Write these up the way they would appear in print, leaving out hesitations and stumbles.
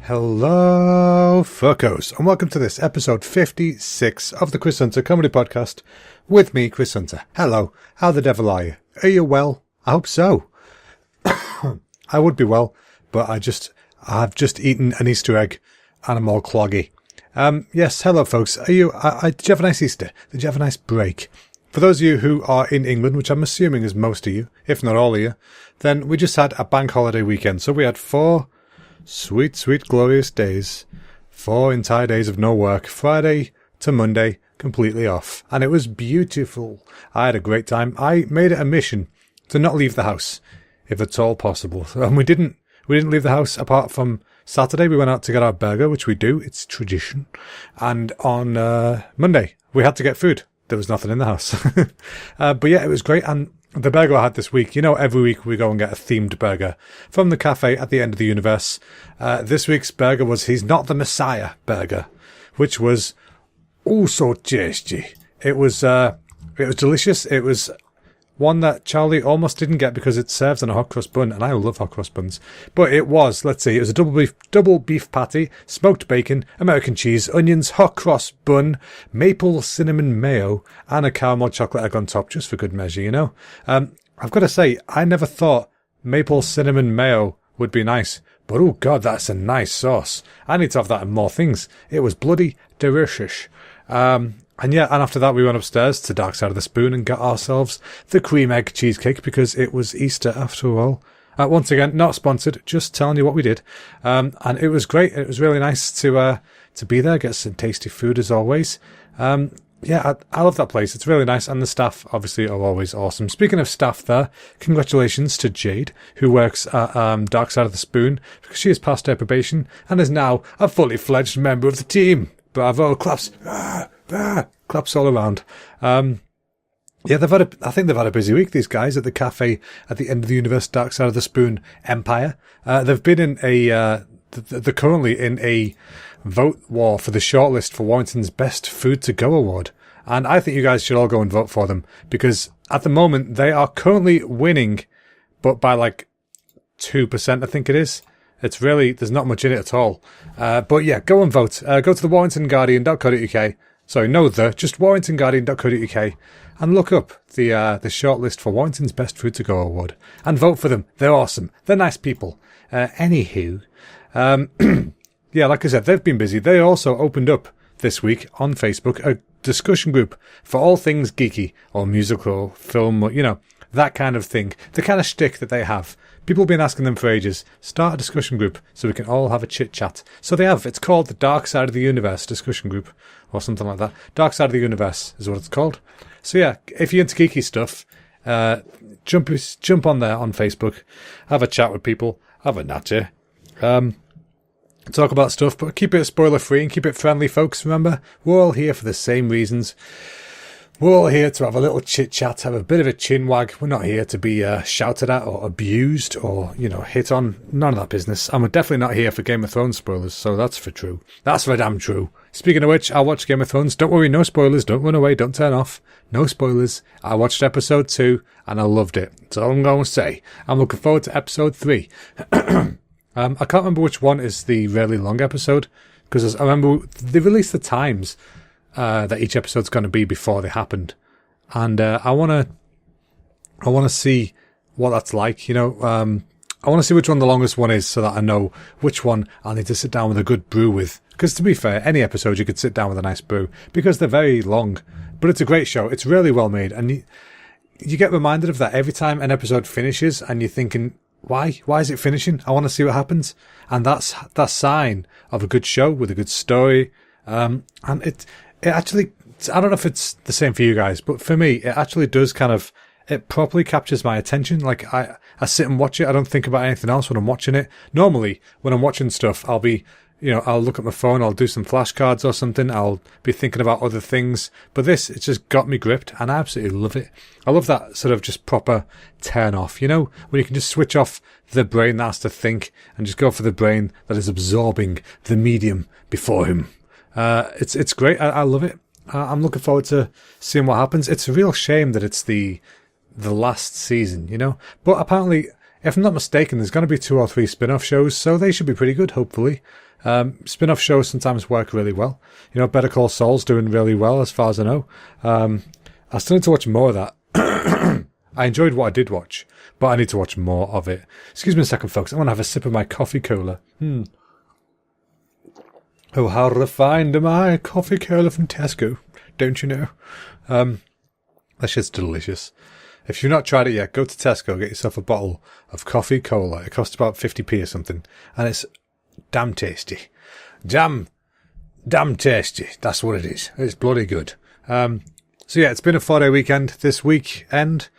Hello, fuckos, and welcome to this episode 56 of the Chris Hunter Comedy Podcast with me, Chris Hunter. Hello, how the devil are you? Are you well? I hope so. I would be well, but I've just eaten an Easter egg and I'm all cloggy. Yes, hello folks. Did you have a nice Easter? Did you have a nice break? For those of you who are in England, which I'm assuming is most of you, if not all of you, then we just had a bank holiday weekend. So we had 4 sweet, sweet, glorious days. 4 entire days of no work. Friday to Monday, completely off. And it was beautiful. I had a great time. I made it a mission to not leave the house, if at all possible. And we didn't leave the house apart from Saturday. We went out to get our burger, which we do. It's tradition. And on Monday, we had to get food. There was nothing in the house. But yeah, it was great. And the burger I had this week, every week we go and get a themed burger from the cafe at the end of the universe. This week's burger was He's Not the Messiah burger, which was so tasty. It was delicious. It was one that Charlie almost didn't get because it's served on a hot cross bun, and I love hot cross buns. But it was a double beef patty, smoked bacon, American cheese, onions, hot cross bun, maple cinnamon mayo, and a caramel chocolate egg on top, just for good measure, I've got to say, I never thought maple cinnamon mayo would be nice. But oh god, that's a nice sauce. I need to have that in more things. It was bloody delicious. And after that we went upstairs to Dark Side of the Spoon and got ourselves the cream egg cheesecake because it was Easter after all. Once again, not sponsored, just telling you what we did. And it was great. It was really nice to be there, get some tasty food as always. I love that place. It's really nice. And the staff obviously are always awesome. Speaking of staff there, congratulations to Jade, who works at Dark Side of the Spoon, because she has passed her probation and is now a fully fledged member of the team. Bravo, claps. Claps all around. I think they've had a busy week, these guys at the cafe at the end of the universe, Dark Side of the Spoon Empire. They've been in they're currently in a vote war for the shortlist for Warrington's Best Food to Go Award. And I think you guys should all go and vote for them, because at the moment they are currently winning, but by 2%, I think it is. It's really, there's not much in it at all. But yeah, go and vote. Go to the warringtonguardian.co.uk. Sorry, just warringtonguardian.co.uk and look up the shortlist for Warrington's Best Food to Go Award and vote for them. They're awesome. They're nice people. Anywho, like I said, they've been busy. They also opened up this week on Facebook a discussion group for all things geeky or musical, film, that kind of thing. The kind of shtick that they have. People have been asking them for ages. Start a discussion group so we can all have a chit-chat. So they have. It's called the Dark Side of the Universe discussion group or something like that. Dark Side of the Universe is what it's called. So yeah, if you're into geeky stuff, jump on there on Facebook, have a chat with people, have a natter, talk about stuff, but keep it spoiler-free and keep it friendly, folks. Remember, we're all here for the same reasons. We're all here to have a little chit-chat, have a bit of a chin-wag. We're not here to be shouted at or abused or, hit on. None of that business. And we're definitely not here for Game of Thrones spoilers, so that's for true. That's for damn true. Speaking of which, I watched Game of Thrones. Don't worry, no spoilers. Don't run away. Don't turn off. No spoilers. I watched episode 2, and I loved it. That's all I'm going to say. I'm looking forward to episode 3. I can't remember which one is the really long episode, because I remember they released the times that each episode's going to be before they happened, and I want to see what that's like. I want to see which one the longest one is, so that I know which one I need to sit down with a good brew with. Because to be fair, any episode you could sit down with a nice brew, because they're very long. But it's a great show. It's really well made, and you get reminded of that every time an episode finishes, and you're thinking, why is it finishing? I want to see what happens, and that's that sign of a good show with a good story. And it actually, I don't know if it's the same for you guys, but for me, it actually does it properly captures my attention. I sit and watch it. I don't think about anything else when I'm watching it. Normally, when I'm watching stuff, I'll be, I'll look at my phone, I'll do some flashcards or something, I'll be thinking about other things. But this, it's just got me gripped, and I absolutely love it. I love that sort of just proper turn off, when you can just switch off the brain that has to think and just go for the brain that is absorbing the medium before him. It's great. I love it. I'm looking forward to seeing what happens. It's a real shame that it's the last season, but apparently if I'm not mistaken, there's going to be 2 or 3 spin-off shows, so they should be pretty good, hopefully. Spin-off shows sometimes work really well. You know, Better Call Saul's doing really well, as far as I know. I still need to watch more of that. I enjoyed what I did watch, but I need to watch more of it. Excuse me a second, folks. I want to have a sip of my coffee cola. Oh, how refined am I? Coffee cola from Tesco. Don't you know? That shit's delicious. If you've not tried it yet, go to Tesco, get yourself a bottle of coffee cola. It costs about 50p or something. And it's damn tasty. Damn tasty. That's what it is. It's bloody good. So yeah, it's been a 4-day weekend this weekend.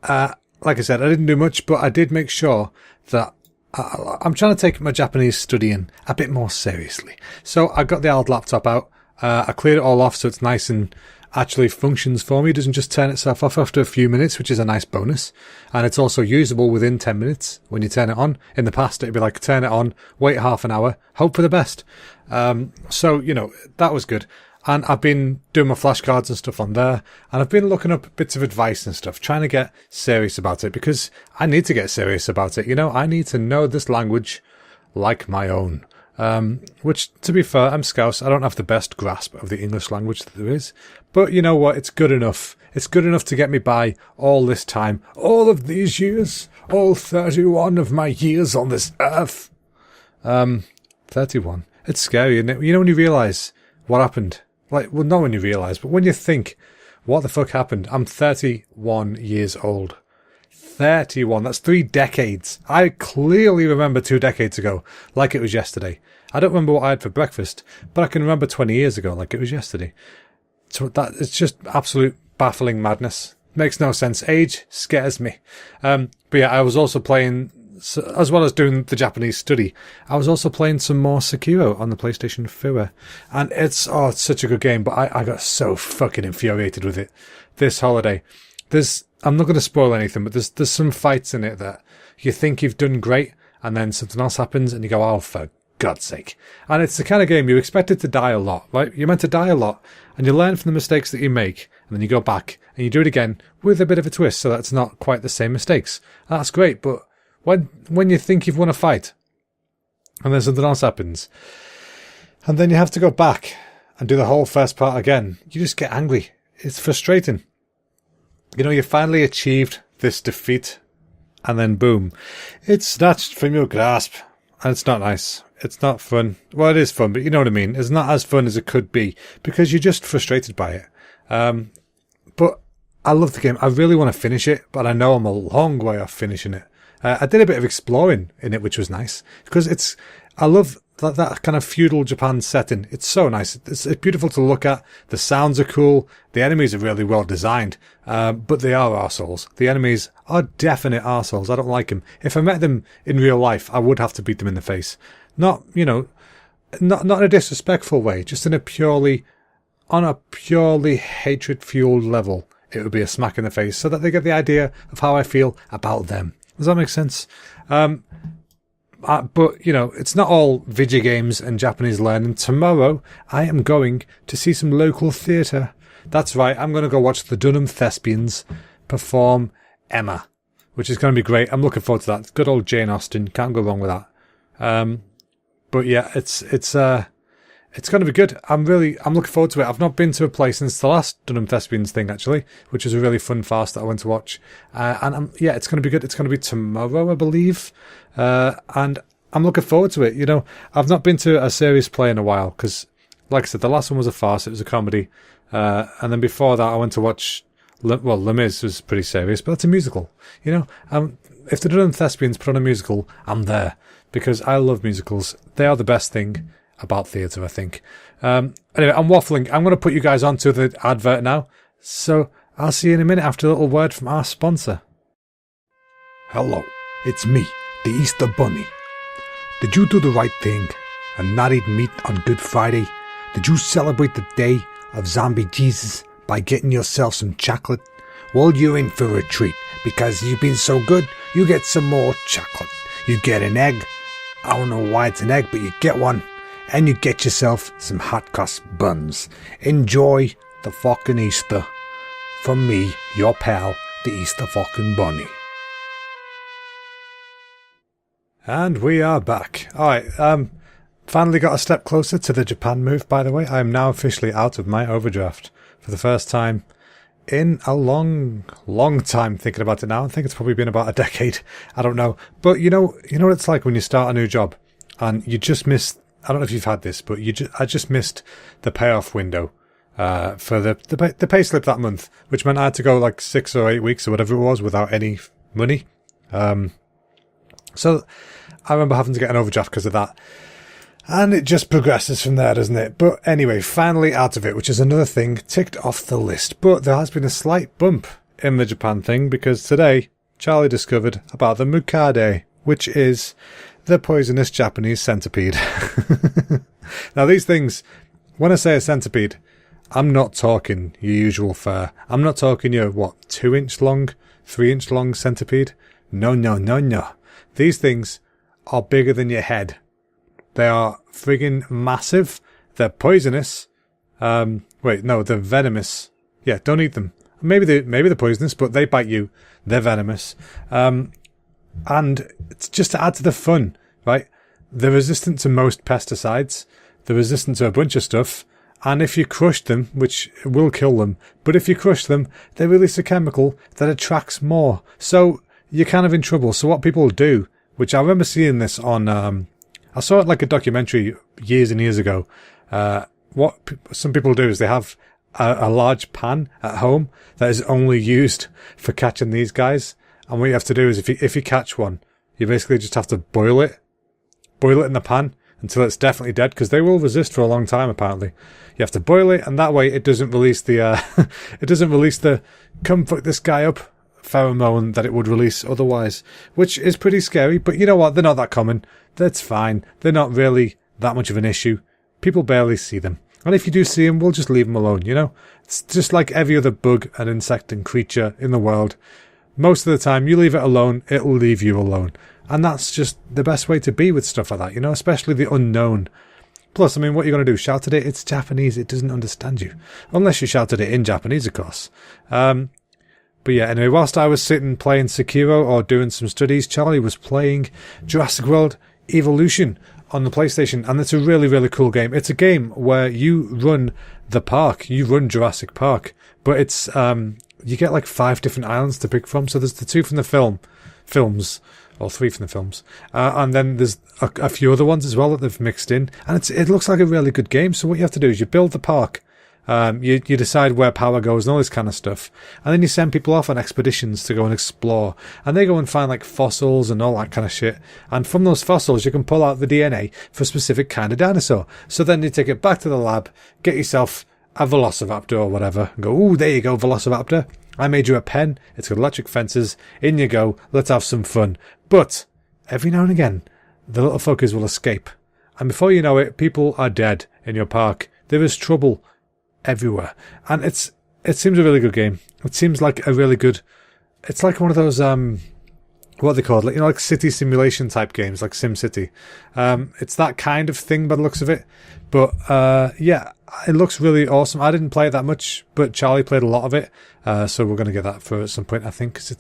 Like I said, I didn't do much, but I did make sure that I'm trying to take my Japanese studying a bit more seriously. So I got the old laptop out. I cleared it all off so it's nice and actually functions for me. It doesn't just turn itself off after a few minutes, which is a nice bonus. And it's also usable within 10 minutes when you turn it on. In the past, it'd be like, turn it on, wait half an hour, hope for the best. So, you know, that was good. And I've been doing my flashcards and stuff on there. And I've been looking up bits of advice and stuff, trying to get serious about it, because I need to get serious about it. You know, I need to know this language like my own. Which, to be fair, I'm Scouse. I don't have the best grasp of the English language that there is. But you know what? It's good enough. It's good enough to get me by all this time. All of these years. All 31 of my years on this earth. 31. It's scary, isn't it? You know, when you realise what happened. Like, well, not when you realise, but when you think, what the fuck happened? I'm 31 years old. 31. That's 3 decades. I clearly remember 2 decades ago, like it was yesterday. I don't remember what I had for breakfast, but I can remember 20 years ago, like it was yesterday. So that it's just absolute baffling madness. Makes no sense. Age scares me. But yeah, I was also playing, as well as doing the Japanese study, I was also playing some more Sekiro on the PlayStation 4. And it's such a good game, but I got so fucking infuriated with it this holiday. I'm not going to spoil anything, but there's some fights in it that you think you've done great, and then something else happens, and you go, oh, for God's sake. And it's the kind of game you expect it to die a lot, right? You're meant to die a lot, and you learn from the mistakes that you make, and then you go back, and you do it again with a bit of a twist, so that's not quite the same mistakes. And that's great, but when you think you've won a fight, and then something else happens, and then you have to go back and do the whole first part again, you just get angry. It's frustrating. You know, you finally achieved this defeat, and then boom, it's snatched from your grasp, and it's not nice. It's not fun. Well, it is fun, but you know what I mean. It's not as fun as it could be, because you're just frustrated by it. But I love the game. I really want to finish it, but I know I'm a long way off finishing it. I did a bit of exploring in it, which was nice, because I love that kind of feudal Japan setting. It's so nice. It's beautiful to look at. The sounds are cool. The enemies are really well designed. But they are arseholes. The enemies are definite arseholes. I don't like them. If I met them in real life, I would have to beat them in the face. Not, you know, not in a disrespectful way, just on a purely hatred-fueled level. It would be a smack in the face, so that they get the idea of how I feel about them. Does that make sense? But, you know, it's not all video games and Japanese learning. Tomorrow, I am going to see some local theatre. That's right, I'm going to go watch the Dunham Thespians perform Emma, which is going to be great. I'm looking forward to that. Good old Jane Austen. Can't go wrong with that. But yeah, it's going to be good. I'm looking forward to it. I've not been to a play since the last Dunham Thespians thing, actually, which was a really fun farce that I went to watch. And it's going to be good. It's going to be tomorrow, I believe. And I'm looking forward to it. You know, I've not been to a serious play in a while, because, like I said, the last one was a farce. It was a comedy. And then before that, I went to watch, Les Mis was pretty serious, but that's a musical. You know, if the Dunham Thespians put on a musical, I'm there, because I love musicals. They are the best thing about theatre, I think. Anyway, I'm waffling. I'm going to put you guys onto the advert now. So I'll see you in a minute after a little word from our sponsor. Hello, it's me, the Easter Bunny. Did you do the right thing and not eat meat on Good Friday? Did you celebrate the day of Zombie Jesus by getting yourself some chocolate? Well, you're in for a treat, because you've been so good, you get some more chocolate. You get an egg. I don't know why it's an egg, but you get one. And you get yourself some hot cross buns. Enjoy the fucking Easter. From me, your pal, the Easter fucking Bunny. And we are back. Alright, finally got a step closer to the Japan move, by the way. I am now officially out of my overdraft for the first time in a long time thinking about it now. I think it's probably been about a decade. I don't know. But you know what it's like when you start a new job and you just miss, I don't know if you've had this, but I just missed the payoff window for the pay slip that month, which meant I had to go like 6 or 8 weeks or whatever it was without any money. So I remember having to get an overdraft because of that. And it just progresses from there, doesn't it? But anyway, finally out of it, which is another thing ticked off the list. But there has been a slight bump in the Japan thing because today Charlie discovered about the mukade, which is the poisonous Japanese centipede. Now these things, when I say a centipede, I'm not talking your usual fare. I'm not talking your, 2-inch long, 3-inch long centipede? No. These things are bigger than your head. They are friggin' massive. They're poisonous. They're venomous. Yeah, don't eat them. Maybe they're poisonous, but they bite you. They're venomous. And it's just to add to the fun, right? They're resistant to most pesticides. They're resistant to a bunch of stuff. And if you crush them, which will kill them, but if you crush them, they release a chemical that attracts more. So you're kind of in trouble. So what people do, which I remember seeing this on, I saw it like a documentary years and years ago. What some people do is they have a large pan at home that is only used for catching these guys. And what you have to do is if you catch one, you basically just have to boil it in the pan until it's definitely dead, because they will resist for a long time apparently. You have to boil it, and that way it doesn't release the come fuck this guy up pheromone that it would release otherwise, which is pretty scary. But you know what? They're not that common. That's fine. They're not really that much of an issue. People barely see them. And if you do see them, we'll just leave them alone, you know? It's just like every other bug and insect and creature in the world. Most of the time, you leave it alone, it'll leave you alone. And that's just the best way to be with stuff like that, you know? Especially the unknown. Plus, I mean, what are you going to do? Shout at it? It's Japanese. It doesn't understand you. Unless you shout at it in Japanese, of course. But yeah, anyway, whilst I was sitting playing Sekiro or doing some studies, Charlie was playing Jurassic World Evolution on the PlayStation, and it's a really, really cool game. It's a game where you run the park. You run Jurassic Park, but it's you get like 5 different islands to pick from. So there's the 2 from the films, or 3 from the films, and then there's a few other ones as well that they've mixed in, and it looks like a really good game. So what you have to do is you build the park. You decide where power goes and all this kind of stuff. And then you send people off on expeditions to go and explore. And they go and find like fossils and all that kind of shit. And from those fossils, you can pull out the DNA for a specific kind of dinosaur. So then you take it back to the lab, get yourself a velociraptor or whatever, and go, ooh, there you go, velociraptor. I made you a pen. It's got electric fences. In you go. Let's have some fun. But every now and again, the little fuckers will escape. And before you know it, people are dead in your park. There is trouble everywhere, and it seems a really good game. It seems like a really good, it's like one of those what are they called, like, you know, like city simulation type games, like SimCity. It's that kind of thing by the looks of it. But yeah, it looks really awesome. I didn't play it that much, but Charlie played a lot of it, so we're going to get that for at some point, I think, because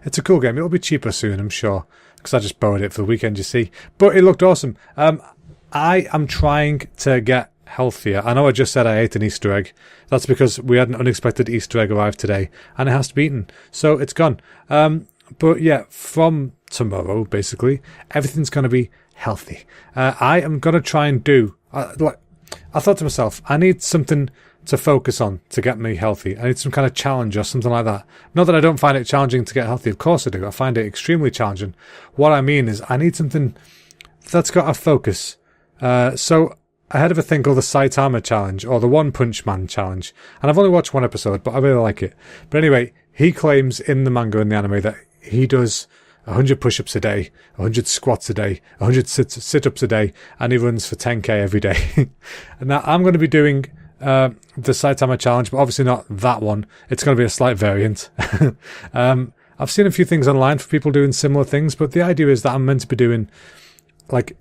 it's a cool game. It'll be cheaper soon, I'm sure, because I just borrowed it for the weekend, you see. But it looked awesome. I am trying to get healthier. I know I just said I ate an Easter egg. That's because we had an unexpected Easter egg arrive today, and it has to be eaten, so it's gone. But yeah, from tomorrow, basically, everything's going to be healthy. I am going to try and do, I thought to myself, I need something to focus on to get me healthy. I need some kind of challenge or something like that. Not that I don't find it challenging to get healthy. Of course I do. I find it extremely challenging. What I mean is I need something that's got a focus. So ahead of a thing called the Saitama Challenge, or the One Punch Man Challenge. And I've only watched one episode, but I really like it. But anyway, he claims in the manga and the anime that he does 100 push-ups a day, 100 squats a day, 100 sit-ups a day, and he runs for 10k every day. And now I'm going to be doing the Saitama Challenge, but obviously not that one. It's going to be a slight variant. I've seen a few things online for people doing similar things, but the idea is that I'm meant to be doing, like,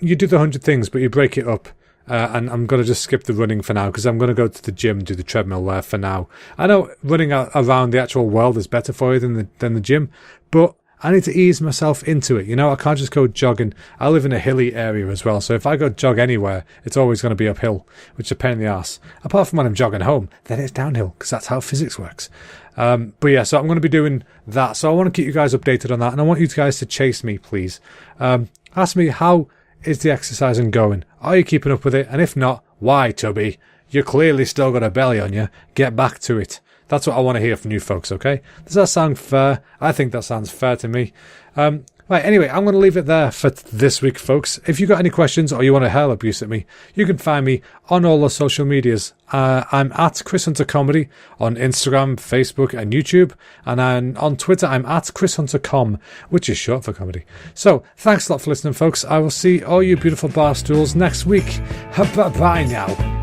you do the 100 things, but you break it up. And I'm going to just skip the running for now, because I'm going to go to the gym and do the treadmill there for now. I know running around the actual world is better for you than the gym, but I need to ease myself into it. You know, I can't just go jogging. I live in a hilly area as well, so if I go jog anywhere, it's always going to be uphill, which is a pain in the arse. Apart from when I'm jogging home, then it's downhill, because that's how physics works. But yeah, so I'm going to be doing that. So I want to keep you guys updated on that, and I want you guys to chase me, please. Ask me, how is the exercising going? Are you keeping up with it? And if not, why, Tubby? You clearly still got a belly on you. Get back to it. That's what I want to hear from you folks, okay? Does that sound fair? I think that sounds fair to me. Right, anyway, I'm going to leave it there for this week, folks. If you got any questions or you want to hurl abuse at me, you can find me on all the social medias. I'm at Chris Hunter Comedy on Instagram, Facebook, and YouTube. And on Twitter, I'm at ChrisHunterCom, which is short for comedy. So, thanks a lot for listening, folks. I will see all you beautiful bar stools next week. Bye-bye now.